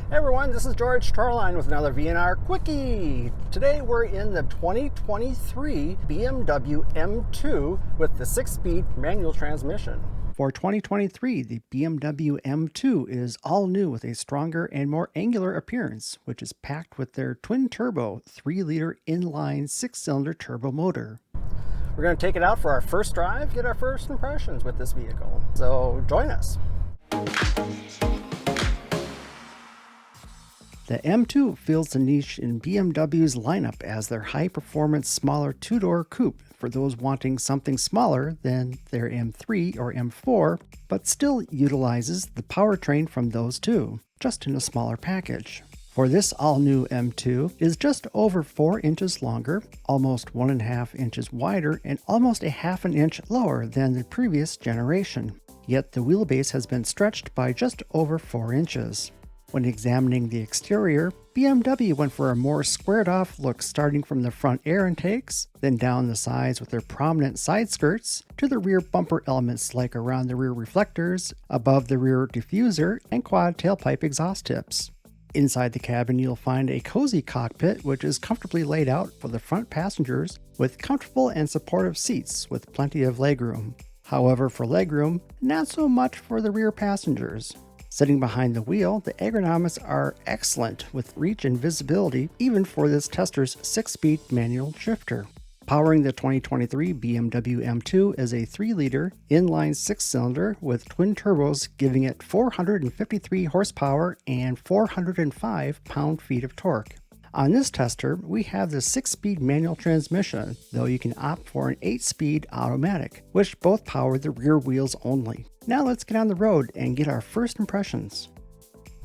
Hey everyone, this is George Torline with another VNR Quickie. Today we're in the 2023 BMW M2 with the 6-speed manual transmission. For 2023, the BMW M2 is all new with a stronger and more angular appearance, which is packed with their twin-turbo 3-liter inline 6-cylinder turbo motor. We're going to take it out for our first drive, get our first impressions with this vehicle. So join us. The M2 fills the niche in BMW's lineup as their high-performance, smaller two-door coupe for those wanting something smaller than their M3 or M4, but still utilizes the powertrain from those two, just in a smaller package. For this all-new M2 is just over 4 inches longer, almost 1.5 inches wider, and almost a half an inch lower than the previous generation. Yet the wheelbase has been stretched by just over 4 inches. When examining the exterior, BMW went for a more squared-off look, starting from the front air intakes, then down the sides with their prominent side skirts, to the rear bumper elements like around the rear reflectors, above the rear diffuser, and quad tailpipe exhaust tips. Inside the cabin, you'll find a cozy cockpit which is comfortably laid out for the front passengers with comfortable and supportive seats with plenty of legroom. However, for legroom, not so much for the rear passengers. Sitting behind the wheel, the ergonomics are excellent with reach and visibility even for this tester's 6-speed manual shifter. Powering the 2023 BMW M2 is a 3-liter inline 6-cylinder with twin turbos, giving it 453 horsepower and 405 pound-feet of torque. On this tester, we have the 6-speed manual transmission, though you can opt for an 8-speed automatic, which both power the rear wheels only. Now let's get on the road and get our first impressions.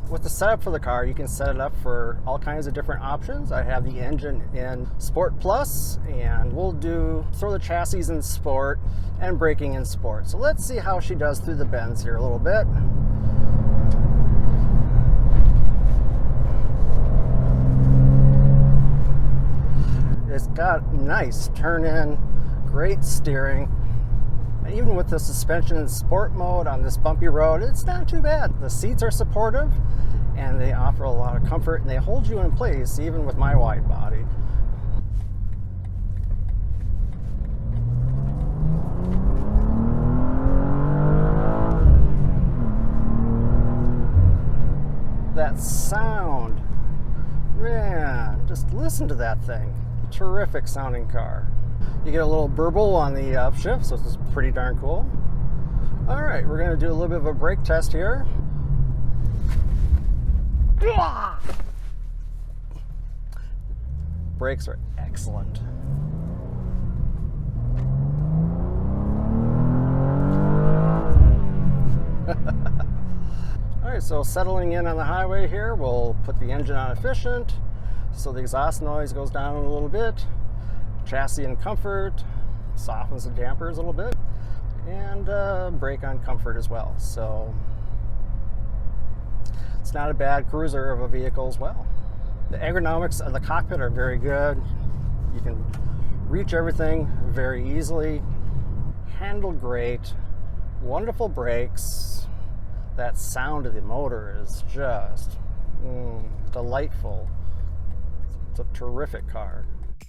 With the setup for the car, you can set it up for all kinds of different options. I have the engine in Sport Plus, and we'll throw the chassis in Sport and braking in Sport. So let's see how she does through the bends here a little bit. It's got nice turn-in, great steering. And even with the suspension in sport mode on this bumpy road, it's not too bad. The seats are supportive and they offer a lot of comfort, and they hold you in place even with my wide body. That sound, man, just listen to that thing. Terrific sounding car. You get a little burble on the upshift, so this is pretty darn cool. All right, we're gonna do a little bit of a brake test here. Brakes are excellent. All right, so settling in on the highway here, we'll put the engine on efficient so the exhaust noise goes down a little bit. Chassis in comfort, softens the dampers a little bit, and brake on comfort as well. So it's not a bad cruiser of a vehicle as well. The ergonomics of the cockpit are very good. You can reach everything very easily. Handle great. Wonderful brakes. That sound of the motor is just delightful. It's a terrific car.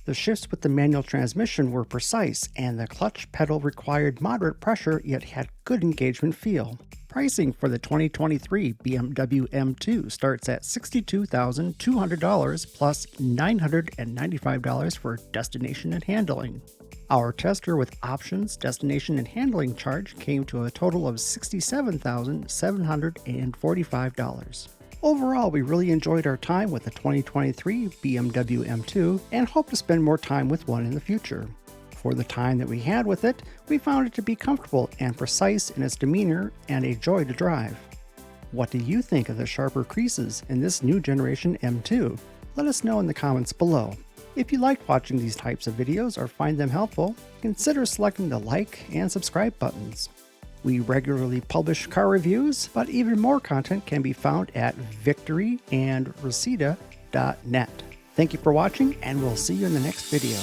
The shifts with the manual transmission were precise, and the clutch pedal required moderate pressure yet had good engagement feel. Pricing for the 2023 BMW M2 starts at $62,200 plus $995 for destination and handling. Our tester with options, destination, and handling charge came to a total of $67,745. Overall, we really enjoyed our time with the 2023 BMW M2 and hope to spend more time with one in the future. For the time that we had with it, we found it to be comfortable and precise in its demeanor and a joy to drive. What do you think of the sharper creases in this new generation M2? Let us know in the comments below. If you liked watching these types of videos or find them helpful, consider selecting the like and subscribe buttons. We regularly publish car reviews, but even more content can be found at victoryandreseda.net. Thank you for watching, and we'll see you in the next video.